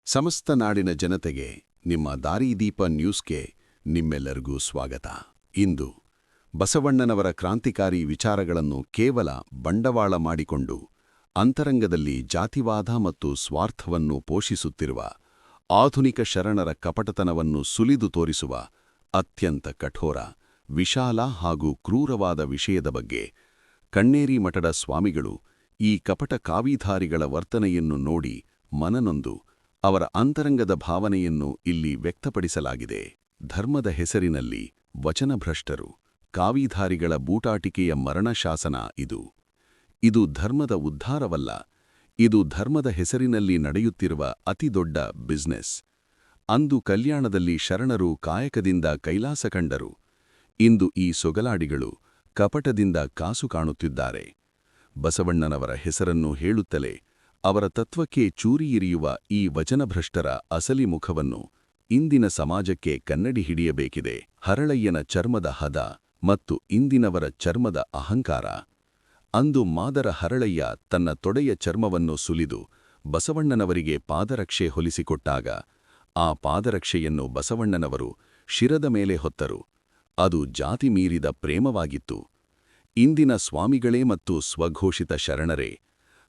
ಸಮಸ್ತ ನಾಡಿನ ಜನತೆಗೆ ನಿಮ್ಮ ದಾರಿದೀಪ ನ್ಯೂಸ್ಗೆ ನಿಮ್ಮೆಲ್ಲರಿಗೂ ಸ್ವಾಗತ. ಇಂದು ಬಸವಣ್ಣನವರ ಕ್ರಾಂತಿಕಾರಿ ವಿಚಾರಗಳನ್ನು ಕೇವಲ ಬಂಡವಾಳ ಮಾಡಿಕೊಂಡು ಅಂತರಂಗದಲ್ಲಿ ಜಾತಿವಾದ ಮತ್ತು ಸ್ವಾರ್ಥವನ್ನು ಪೋಷಿಸುತ್ತಿರುವ ಆಧುನಿಕ ಶರಣರ ಕಪಟತನವನ್ನು ಸುಲಿದು ತೋರಿಸುವ ಅತ್ಯಂತ ಕಠೋರ, ವಿಶಾಲ ಹಾಗೂ ಕ್ರೂರವಾದ ವಿಷಯದ ಬಗ್ಗೆ ಕಣ್ಣೇರಿ ಮಠದ ಸ್ವಾಮಿಗಳು ಈ ಕಪಟ ಕಾವಿಧಾರಿಗಳ ವರ್ತನೆಯನ್ನು ನೋಡಿ ಮನನೊಂದು ಅವರ ಅಂತರಂಗದ ಭಾವನೆಯನ್ನು ಇಲ್ಲಿ ವ್ಯಕ್ತಪಡಿಸಲಾಗಿದೆ. ಧರ್ಮದ ಹೆಸರಿನಲ್ಲಿ ವಚನಭ್ರಷ್ಟರು, ಕಾವಿಧಾರಿಗಳ ಬೂಟಾಟಿಕೆಯ ಮರಣಶಾಸನ ಇದು. ಇದು ಧರ್ಮದ ಉದ್ಧಾರವಲ್ಲ, ಇದು ಧರ್ಮದ ಹೆಸರಿನಲ್ಲಿ ನಡೆಯುತ್ತಿರುವ ಅತಿದೊಡ್ಡ ಬಿಸ್ನೆಸ್. ಅಂದು ಕಲ್ಯಾಣದಲ್ಲಿ ಶರಣರು ಕಾಯಕದಿಂದ ಕೈಲಾಸ ಕಂಡರು. ಇಂದು ಈ ಸೊಗಲಾಡಿಗಳು ಕಪಟದಿಂದ ಕಾಸು ಕಾಣುತ್ತಿದ್ದಾರೆ. ಬಸವಣ್ಣನವರ ಹೆಸರನ್ನು ಹೇಳುತ್ತಲೇ ಅವರ ತತ್ವಕ್ಕೆ ಚೂರಿಯಿರಿಯುವ ಈ ವಚನಭ್ರಷ್ಟರ ಅಸಲಿ ಮುಖವನ್ನು ಇಂದಿನ ಸಮಾಜಕ್ಕೆ ಕನ್ನಡಿ ಹಿಡಿಯಬೇಕಿದೆ. ಹರಳಯ್ಯನ ಚರ್ಮದ ಹದ ಮತ್ತು ಇಂದಿನವರ ಚರ್ಮದ ಅಹಂಕಾರ. ಅಂದು ಮಾದರ ಹರಳಯ್ಯ ತನ್ನ ತೊಡೆಯ ಚರ್ಮವನ್ನು ಸುಲಿದು ಬಸವಣ್ಣನವರಿಗೆ ಪಾದರಕ್ಷೆ ಹೊಲಿಸಿಕೊಟ್ಟಾಗ ಆ ಪಾದರಕ್ಷೆಯನ್ನು ಬಸವಣ್ಣನವರು ಶಿರದ ಮೇಲೆ ಹೊತ್ತರು. ಅದು ಜಾತಿ ಮೀರಿದ ಪ್ರೇಮವಾಗಿತ್ತು. ಇಂದಿನ ಸ್ವಾಮಿಗಳೇ ಮತ್ತು ಸ್ವಘೋಷಿತ ಶರಣರೇ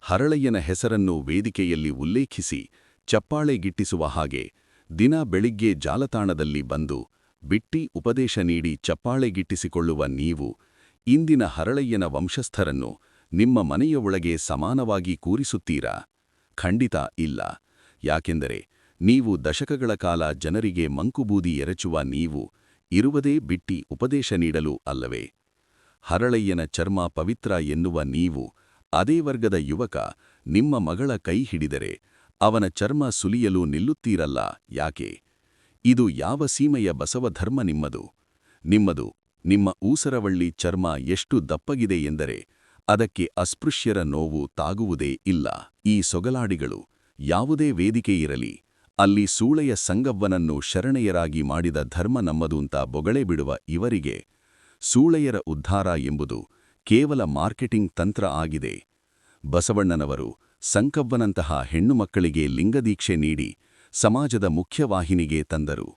ಹರಳಯ್ಯನ ಹೆಸರನ್ನು ವೇದಿಕೆಯಲ್ಲಿ ಉಲ್ಲೇಖಿಸಿ ಚಪ್ಪಾಳೆ ಗಿಟ್ಟಿಸುವ ಹಾಗೆ ದಿನ ಬೆಳಿಗ್ಗೆ ಜಾಲತಾಣದಲ್ಲಿ ಬಂದು ಬಿಟ್ಟಿ ಉಪದೇಶ ನೀಡಿ ಚಪ್ಪಾಳೆ ಗಿಟ್ಟಿಸಿಕೊಳ್ಳುವ ನೀವು ಇಂದಿನ ಹರಳಯ್ಯನ ವಂಶಸ್ಥರನ್ನು ನಿಮ್ಮ ಮನೆಯ ಒಳಗೆ ಸಮಾನವಾಗಿ ಕೂರಿಸುತ್ತೀರಾ? ಖಂಡಿತ ಇಲ್ಲ. ಯಾಕೆಂದರೆ ನೀವು ದಶಕಗಳ ಕಾಲ ಜನರಿಗೆ ಮಂಕುಬೂದಿ ಎರಚುವ ನೀವು ಇರುವುದೇ ಬಿಟ್ಟಿ ಉಪದೇಶ ನೀಡಲು ಅಲ್ಲವೇ? ಹರಳಯ್ಯನ ಚರ್ಮ ಪವಿತ್ರ ಎನ್ನುವ ನೀವು ಅದೇ ವರ್ಗದ ಯುವಕ ನಿಮ್ಮ ಮಗಳ ಕೈ ಹಿಡಿದರೆ ಅವನ ಚರ್ಮ ಸುಲಿಯಲು ನಿಲ್ಲುತ್ತೀರಲ್ಲ, ಯಾಕೆ? ಇದು ಯಾವ ಸೀಮೆಯ ಬಸವಧರ್ಮ ನಿಮ್ಮದು? ನಿಮ್ಮ ಊಸರವಳ್ಳಿ ಚರ್ಮ ಎಷ್ಟು ದಪ್ಪಗಿದೆ ಎಂದರೆ ಅದಕ್ಕೆ ಅಸ್ಪೃಶ್ಯರ ನೋವು ತಾಗುವುದೇ ಇಲ್ಲ. ಈ ಸೊಗಲಾಡಿಗಳು ಯಾವುದೇ ವೇದಿಕೆಯಿರಲಿ ಅಲ್ಲಿ ಸೂಳೆಯ ಸಂಗವ್ವನನ್ನು ಶರಣೆಯರಾಗಿ ಮಾಡಿದ ಧರ್ಮ ನಮ್ಮದೂಂತ ಬೊಗಳೆ ಬಿಡುವ ಇವರಿಗೆ ಸೂಳೆಯರ ಉದ್ಧಾರ ಎಂಬುದು ಕೇವಲ ಮಾರ್ಕೆಟಿಂಗ್ ತಂತ್ರ ಆಗಿದೆ. ಬಸವಣ್ಣನವರು ಸಂಕವ್ವನಂತಹ ಹೆಣ್ಣುಮಕ್ಕಳಿಗೆ ಲಿಂಗದೀಕ್ಷೆ ನೀಡಿ ಸಮಾಜದ ಮುಖ್ಯವಾಹಿನಿಗೆ ತಂದರು.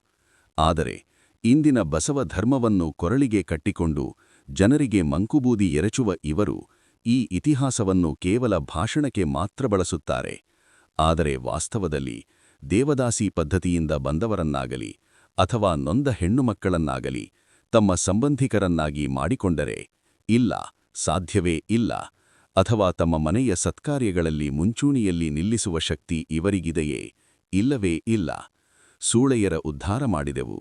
ಆದರೆ ಇಂದಿನ ಬಸವ ಧರ್ಮವನ್ನು ಕೊರಳಿಗೆ ಕಟ್ಟಿಕೊಂಡು ಜನರಿಗೆ ಮಂಕುಬೂದಿ ಎರಚುವ ಇವರು ಈ ಇತಿಹಾಸವನ್ನು ಕೇವಲ ಭಾಷಣಕ್ಕೆ ಮಾತ್ರ ಬಳಸುತ್ತಾರೆ. ಆದರೆ ವಾಸ್ತವದಲ್ಲಿ ದೇವದಾಸಿ ಪದ್ಧತಿಯಿಂದ ಬಂದವರನ್ನಾಗಲಿ ಅಥವಾ ನೊಂದ ಹೆಣ್ಣುಮಕ್ಕಳನ್ನಾಗಲಿ ತಮ್ಮ ಸಂಬಂಧಿಕರನ್ನಾಗಿ ಮಾಡಿಕೊಂಡರೆ ಇಲ್ಲ, ಸಾಧ್ಯವೇ ಇಲ್ಲ. ಅಥವಾ ತಮ್ಮ ಮನೆಯ ಸತ್ಕಾರ್ಯಗಳಲ್ಲಿ ಮುಂಚೂಣಿಯಲ್ಲಿ ನಿಲ್ಲಿಸುವ ಶಕ್ತಿ ಇವರಿಗಿದೆಯೇ? ಇಲ್ಲವೇ ಇಲ್ಲ. ಸೂಳೆಯರ ಉದ್ಧಾರ ಮಾಡಿದೆವು,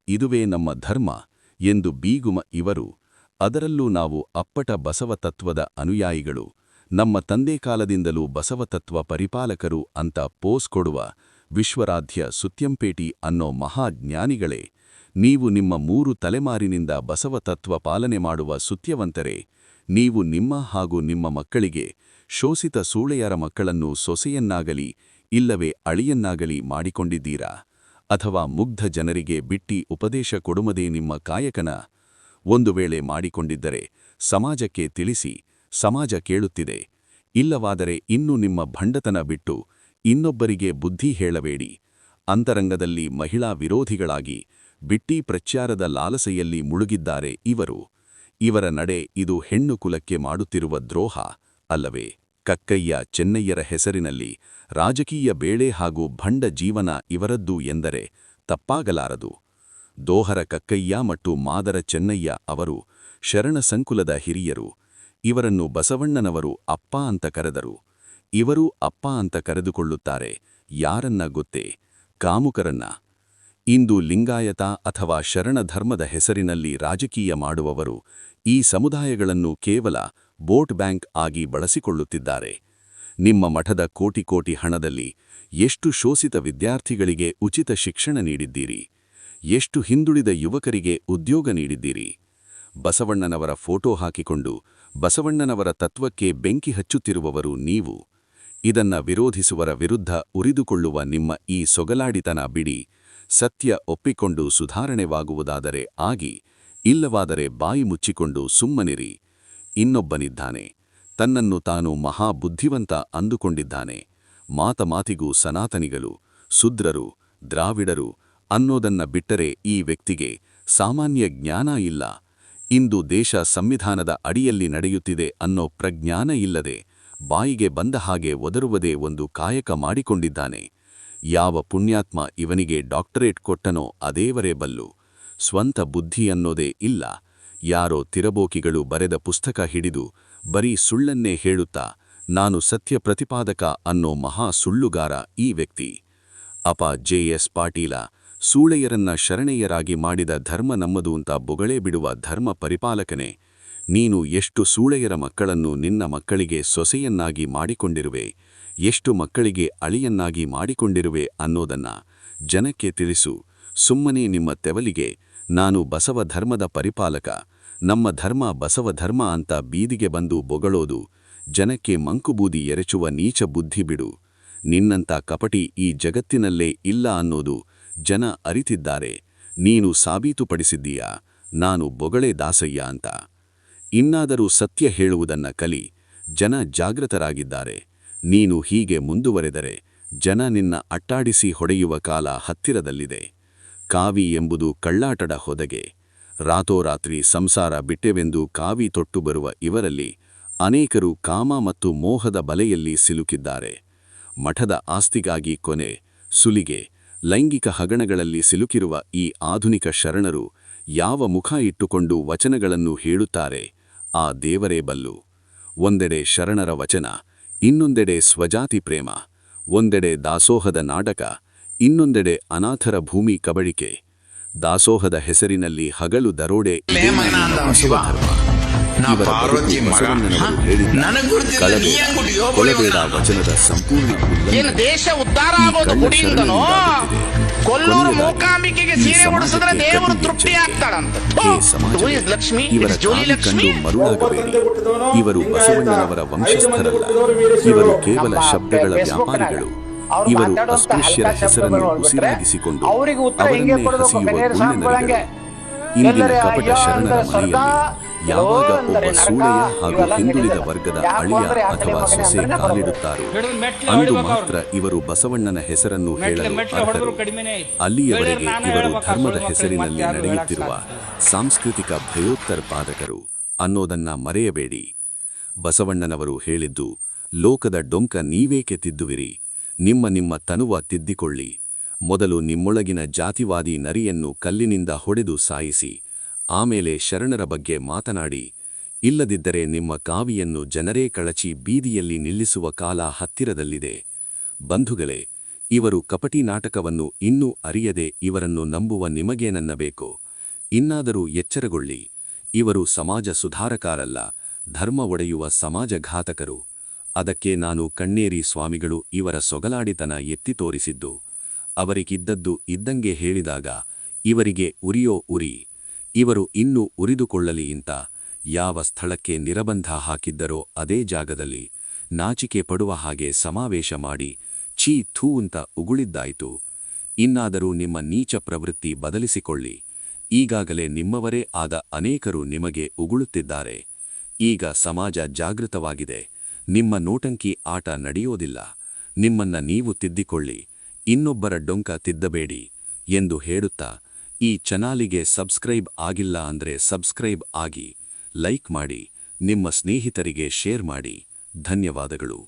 ಇದುವೇ ನಮ್ಮ ಧರ್ಮ ಎಂದು ಬೀಗುಮ ಇವರು, ಅದರಲ್ಲೂ ನಾವು ಅಪ್ಪಟ ಬಸವ ತತ್ವದ ಅನುಯಾಯಿಗಳು, ನಮ್ಮ ತಂದೆ ಕಾಲದಿಂದಲೂ ಬಸವತತ್ವ ಪರಿಪಾಲಕರು ಅಂತ ಪೋಸ್ ಕೊಡುವ ವಿಶ್ವರಾಧ್ಯ ಸುತ್ಯಂಪೇಟಿ ಅನ್ನೋ ಮಹಾಜ್ಞಾನಿಗಳೇ, ನೀವು ನಿಮ್ಮ 3 ತಲೆಮಾರಿನಿಂದ ಬಸವತತ್ವ ಪಾಲನೆ ಮಾಡುವ ಸುತ್ಯವಂತರೇ, ನೀವು ನಿಮ್ಮ ಹಾಗೂ ನಿಮ್ಮ ಮಕ್ಕಳಿಗೆ ಶೋಷಿತ ಸೂಳೆಯರ ಮಕ್ಕಳನ್ನು ಸೊಸೆಯನ್ನಾಗಲಿ ಇಲ್ಲವೇ ಅಳಿಯನ್ನಾಗಲಿ ಮಾಡಿಕೊಂಡಿದ್ದೀರಾ? ಅಥವಾ ಮುಗ್ಧ ಜನರಿಗೆ ಬಿಟ್ಟಿ ಉಪದೇಶ ಕೊಡುವುದೇ ನಿಮ್ಮ ಕಾಯಕನ? ಒಂದು ವೇಳೆ ಮಾಡಿಕೊಂಡಿದ್ದರೆ ಸಮಾಜಕ್ಕೆ ತಿಳಿಸಿ, ಸಮಾಜ ಕೇಳುತ್ತಿದೆ. ಇಲ್ಲವಾದರೆ ಇನ್ನು ನಿಮ್ಮ ಭಂಡತನ ಬಿಟ್ಟು ಇನ್ನೊಬ್ಬರಿಗೆ ಬುದ್ಧಿ ಹೇಳಬೇಡಿ. ಅಂತರಂಗದಲ್ಲಿ ಮಹಿಳಾ ವಿರೋಧಿಗಳಾಗಿ ಬಿಟ್ಟಿ ಪ್ರಚಾರದ ಲಾಲಸೆಯಲ್ಲಿ ಮುಳುಗಿದ್ದಾರೆ ಇವರು. ಇವರ ನಡೆ ಇದು ಹೆಣ್ಣು ಕುಲಕ್ಕೆ ಮಾಡುತ್ತಿರುವ ದ್ರೋಹ ಅಲ್ಲವೇ? ಕಕ್ಕಯ್ಯ ಚೆನ್ನಯ್ಯರ ಹೆಸರಿನಲ್ಲಿ ರಾಜಕೀಯ ಬೇಳೆ ಹಾಗೂ ಭಂಡ ಜೀವನ ಇವರದ್ದು ಎಂದರೆ ತಪ್ಪಾಗಲಾರದು. ದೋಹರ ಕಕ್ಕಯ್ಯ ಮತ್ತು ಮಾದರ ಚೆನ್ನಯ್ಯ ಅವರು ಶರಣ ಸಂಕುಲದ ಹಿರಿಯರು. ಇವರನ್ನು ಬಸವಣ್ಣನವರು ಅಪ್ಪ ಅಂತ ಕರೆದರು. ಇವರೂ ಅಪ್ಪ ಅಂತ ಕರೆದುಕೊಳ್ಳುತ್ತಾರೆ ಯಾರನ್ನ ಗೊತ್ತೇ? ಕಾಮುಕರನ್ನ. ಇಂದು ಲಿಂಗಾಯತ ಅಥವಾ ಶರಣ ಧರ್ಮದ ಹೆಸರಿನಲ್ಲಿ ರಾಜಕೀಯ ಮಾಡುವವರು ಈ ಸಮುದಾಯಗಳನ್ನು ಕೇವಲ ವೋಟ್ ಬ್ಯಾಂಕ್ ಆಗಿ ಬಳಸಿಕೊಳ್ಳುತ್ತಿದ್ದಾರೆ. ನಿಮ್ಮ ಮಠದ ಕೋಟಿ ಕೋಟಿ ಹಣದಲ್ಲಿ ಎಷ್ಟು ಶೋಷಿತ ವಿದ್ಯಾರ್ಥಿಗಳಿಗೆ ಉಚಿತ ಶಿಕ್ಷಣ ನೀಡಿದ್ದೀರಿ? ಎಷ್ಟು ಹಿಂದುಳಿದ ಯುವಕರಿಗೆ ಉದ್ಯೋಗ ನೀಡಿದ್ದೀರಿ? ಬಸವಣ್ಣನವರ ಫೋಟೋ ಹಾಕಿಕೊಂಡು ಬಸವಣ್ಣನವರ ತತ್ವಕ್ಕೆ ಬೆಂಕಿ ಹಚ್ಚುತ್ತಿರುವವರು ನೀವು. ಇದನ್ನ ವಿರೋಧಿಸುವರ ವಿರುದ್ಧ ಉರಿದುಕೊಳ್ಳುವ ನಿಮ್ಮ ಈ ಸೊಗಲಾಡಿತನ ಬಿಡಿ. ಸತ್ಯ ಒಪ್ಪಿಕೊಂಡು ಸುಧಾರಣೆವಾಗುವುದಾದರೆ ಆಗಿ, ಇಲ್ಲವಾದರೆ ಬಾಯಿ ಮುಚ್ಚಿಕೊಂಡು ಸುಮ್ಮನಿರಿ. ಇನ್ನೊಬ್ಬನಿದ್ದಾನೆ, ತನ್ನನ್ನು ತಾನು ಮಹಾ ಬುದ್ಧಿವಂತ ಅಂದುಕೊಂಡಿದ್ದಾನೆ. ಮಾತಿಗೂ ಸನಾತನಿಗಳು ಶೂದ್ರರು, ದ್ರಾವಿಡರು ಅನ್ನೋದನ್ನ ಬಿಟ್ಟರೆ ಈ ವ್ಯಕ್ತಿಗೆ ಸಾಮಾನ್ಯ ಜ್ಞಾನ ಇಲ್ಲ. ಇಂದು ದೇಶ ಸಂವಿಧಾನದ ಅಡಿಯಲ್ಲಿ ನಡೆಯುತ್ತಿದೆ ಅನ್ನೋ ಪ್ರಜ್ಞಾನ ಇಲ್ಲದೆ ಬಾಯಿಗೆ ಬಂದ ಹಾಗೆ ಒದರುವುದೇ ಒಂದು ಕಾಯಕ ಮಾಡಿಕೊಂಡಿದ್ದಾನೆ. ಯಾವ ಪುಣ್ಯಾತ್ಮ ಇವನಿಗೆ ಡಾಕ್ಟರೇಟ್ ಕೊಟ್ಟನೋ ಅದೇವರೇ ಬಲ್ಲು. ಸ್ವಂತ ಬುದ್ಧಿ ಅನ್ನೋದೇ ಇಲ್ಲ. ಯಾರೋ ತಿರಬೋಕಿಗಳು ಬರೆದ ಪುಸ್ತಕ ಹಿಡಿದು ಬರೀ ಸುಳ್ಳನ್ನೇ ಹೇಳುತ್ತಾ ನಾನು ಸತ್ಯ ಪ್ರತಿಪಾದಕ ಅನ್ನೋ ಮಹಾ ಸುಳ್ಳುಗಾರ ಈ ವ್ಯಕ್ತಿ. ಅಪ ಜೆ.ಎಸ್. ಪಾಟೀಲ ಸೂಳೆಯರನ್ನ ಶರಣೆಯರಾಗಿ ಮಾಡಿದ ಧರ್ಮ ನಮ್ಮದು ಅಂತ ಬೊಗಳೆ ಬಿಡುವ ಧರ್ಮ ಪರಿಪಾಲಕನೇ, ನೀನು ಎಷ್ಟು ಸೂಳೆಯರ ಮಕ್ಕಳನ್ನು ನಿನ್ನ ಮಕ್ಕಳಿಗೆ ಸೊಸೆಯನ್ನಾಗಿ ಮಾಡಿಕೊಂಡಿರುವೆ, ಎಷ್ಟು ಮಕ್ಕಳಿಗೆ ಅಳಿಯನ್ನಾಗಿ ಮಾಡಿಕೊಂಡಿರುವೆ ಅನ್ನೋದನ್ನ ಜನಕ್ಕೆ ತಿಳಿಸು. ಸುಮ್ಮನೆ ನಿಮ್ಮ ತೆವಲಿಗೆ ನಾನು ಬಸವ ಧರ್ಮದ ಪರಿಪಾಲಕ, ನಮ್ಮ ಧರ್ಮ ಬಸವ ಧರ್ಮ ಅಂತ ಬೀದಿಗೆ ಬಂದು ಬೊಗಳೋದು ಜನಕ್ಕೆ ಮಂಕುಬೂದಿ ಎರಚುವ ನೀಚ ಬುದ್ಧಿ ಬಿಡು. ನಿನ್ನಂಥ ಕಪಟಿ ಈ ಜಗತ್ತಿನಲ್ಲೇ ಇಲ್ಲ ಅನ್ನೋದು ಜನ ಅರಿತಿದ್ದಾರೆ. ನೀನು ಸಾಬೀತುಪಡಿಸಿದ್ದೀಯಾ ನಾನು ಬೊಗಳೆ ದಾಸಯ್ಯ ಅಂತ. ಇನ್ನಾದರೂ ಸತ್ಯ ಹೇಳುವುದನ್ನ ಕಲಿ. ಜನ ಜಾಗೃತರಾಗಿದ್ದಾರೆ. ನೀನು ಹೀಗೆ ಮುಂದುವರೆದರೆ ಜನ ನಿನ್ನ ಅಟ್ಟಾಡಿಸಿ ಹೊಡೆಯುವ ಕಾಲ ಹತ್ತಿರದಲ್ಲಿದೆ. ಕಾವಿ ಎಂಬುದು ಕಳ್ಳಾಟದ ಹೊದಗೆ. ರಾತೋರಾತ್ರಿ ಸಂಸಾರ ಬಿಟ್ಟೆವೆಂದು ಕಾವಿ ತೊಟ್ಟು ಬರುವ ಇವರಲ್ಲಿ ಅನೇಕರು ಕಾಮ ಮತ್ತು ಮೋಹದ ಬಲೆಯಲ್ಲಿ ಸಿಲುಕಿದ್ದಾರೆ. ಮಠದ ಆಸ್ತಿಗಾಗಿ ಕೊನೆ, ಸುಲಿಗೆ, ಲೈಂಗಿಕ ಹಗರಣಗಳಲ್ಲಿ ಸಿಲುಕಿರುವ ಈ ಆಧುನಿಕ ಶರಣರು ಯಾವ ಮುಖ ಇಟ್ಟುಕೊಂಡು ವಚನಗಳನ್ನು ಹೇಳುತ್ತಾರೆ ಆ ದೇವರೇ ಬಲ್ಲು. ಒಂದೆಡೆ ಶರಣರ ವಚನ, ಇನ್ನೊಂದೆಡೆ ಸ್ವಜಾತಿ ಪ್ರೇಮ, ಒಂದೆಡೆ ದಾಸೋಹದ ನಾಟಕ, ಇನ್ನೊಂದೆಡೆ ಅನಾಥರ ಭೂಮಿ ಕಬಳಿಕೆ. ದಾಸೋಹದ ಹೆಸರಿನಲ್ಲಿ ಹಗಲು ದರೋಡೆ ಬಸವ ಧರ್ಮ. ಇವರ ಬದುಕು ಬಸವಣ್ಣನವರು ಹೇಳಿದ ಕೊಲಬೇಡ ವಚನದ ಸಂಪೂರ್ಣ ದೇಶ ಉದ್ಧಾರ ಆಗೋದು ಗುಡಿಯಿಂದನೋ ಕೊಲ್ಲೂರು ಮೂಕಾಂಬಿಕೆಗೆ ಸೀರೆ ಉಡಿಸಿದ್ರೆ ದೇವರು ತೃಪ್ತಿ ಆಗ್ತಾಳಂತ. ಇವರ ಕಂಡು ಮರುಳಾಗಬೇಡಿ. ಇವರು ಬಸವಣ್ಣನವರ ವಂಶಸ್ಥರಲ್ಲ. ಇವರು ಕೇವಲ ಶಬ್ದಗಳ ವ್ಯಾಪಾರಿಗಳು. ಇವರು ಅಸ್ಪೃಶ್ಯರ ಹೆಸರನ್ನು ಉಸಿರಾಗಿಸಿಕೊಂಡು ಅವರನ್ನೇ ಹಸಿಯುವ ಗುಳ್ಳೆನರಿಗಳು. ಇಂದಿನ ಕಪಟ ಶರಣರ ಮನೆಯಲ್ಲಿ ಯಾವಾಗ ಒಬ್ಬ ಸೂಳೆಯ ಹಾಗೂ ಹಿಂದುಳಿದ ವರ್ಗದ ಅಳಿಯ ಅಥವಾ ಸೊಸೆ ಕಾಲಿಡುತ್ತಾರೋ ಅಂದು ಮಾತ್ರ ಇವರು ಬಸವಣ್ಣನ ಹೆಸರನ್ನು ಹೇಳಲು ಅರ್ಹರು. ಅಲ್ಲಿಯವರೆಗೆ ಇವರು ಧರ್ಮದ ಹೆಸರಿನಲ್ಲಿ ನಡೆಯುತ್ತಿರುವ ಸಾಂಸ್ಕೃತಿಕ ಭಯೋತ್ಪಾದಕರು ಅನ್ನೋದನ್ನ ಮರೆಯಬೇಡಿ. ಬಸವಣ್ಣನವರು ಹೇಳಿದ್ದು, ಲೋಕದ ಡೊಂಕ ನೀವೇಕೆ ತಿದ್ದುವಿರಿ, ನಿಮ್ಮ ತನುವ ತಿದ್ದಿಕೊಳ್ಳಿ. ಮೊದಲು ನಿಮ್ಮೊಳಗಿನ ಜಾತಿವಾದಿ ನರಿಯನ್ನು ಕಲ್ಲಿನಿಂದ ಹೊಡೆದು ಸಾಯಿಸಿ, ಆಮೇಲೆ ಶರಣರ ಬಗ್ಗೆ ಮಾತನಾಡಿ. ಇಲ್ಲದಿದ್ದರೆ ನಿಮ್ಮ ಕಾವಿಯನ್ನು ಜನರೇ ಕಳಚಿ ಬೀದಿಯಲ್ಲಿ ನಿಲ್ಲಿಸುವ ಕಾಲ ಹತ್ತಿರದಲ್ಲಿದೆ. ಬಂಧುಗಳೇ, ಇವರು ಕಪಟಿ ನಾಟಕವನ್ನು ಇನ್ನೂ ಅರಿಯದೆ ಇವರನ್ನು ನಂಬುವ ನಿಮಗೇನನ್ನಬೇಕು? ಇನ್ನಾದರೂ ಎಚ್ಚರಗೊಳ್ಳಿ. ಇವರು ಸಮಾಜ ಸುಧಾರಕರಲ್ಲ, ಧರ್ಮ ಒಡೆಯುವ ಸಮಾಜಘಾತಕರು. ಅದಕ್ಕೆ ನಾನು ಕಣ್ಣೇರಿ ಸ್ವಾಮಿಗಳು ಇವರ ಸೊಗಲಾಡಿತನ ಎತ್ತಿ ತೋರಿಸಿದ್ದು. ಅವರಿಗಿದ್ದದ್ದು ಇದ್ದಂಗೆ ಹೇಳಿದಾಗ ಇವರಿಗೆ ಉರಿಯೋ ಉರಿ. ಇವರು ಇನ್ನೂ ಉರಿದುಕೊಳ್ಳಲಿ ಇಂತ ಯಾವ ಸ್ಥಳಕ್ಕೆ ನಿರ್ಬಂಧ ಹಾಕಿದ್ದರೋ ಅದೇ ಜಾಗದಲ್ಲಿ ನಾಚಿಕೆ ಪಡುವ ಹಾಗೆ ಸಮಾವೇಶ ಮಾಡಿ ಛೀ ಥೂ ಅಂತ ಉಗುಳಿದ್ದಾಯಿತು. ಇನ್ನಾದರೂ ನಿಮ್ಮ ನೀಚ ಪ್ರವೃತ್ತಿ ಬದಲಿಸಿಕೊಳ್ಳಿ. ಈಗಾಗಲೇ ನಿಮ್ಮವರೇ ಆದ ಅನೇಕರು ನಿಮಗೆ ಉಗುಳುತ್ತಿದ್ದಾರೆ. ಈಗ ಸಮಾಜ ಜಾಗೃತವಾಗಿದೆ. ನಿಮ್ಮ ನೋಟಂಕಿ ಆಟ ನಡೆಯೋದಿಲ್ಲ. ನಿಮ್ಮನ್ನ ನೀವು ತಿದ್ದಿಕೊಳ್ಳಿ, ಇನ್ನೊಬ್ಬರ ಡೊಂಕ ತಿದ್ದಬೇಡಿ ಎಂದು ಹೇಳುತ್ತಾ, ಈ ಚಾನಲಿಗೆ ಸಬ್ಸ್ಕ್ರೈಬ್ ಆಗಿಲ್ಲ ಅಂದ್ರೆ ಸಬ್ಸ್ಕ್ರೈಬ್ ಆಗಿ, ಲೈಕ್ ಮಾಡಿ, ನಿಮ್ಮ ಸ್ನೇಹಿತರಿಗೆ ಶೇರ್ ಮಾಡಿ. ಧನ್ಯವಾದಗಳು.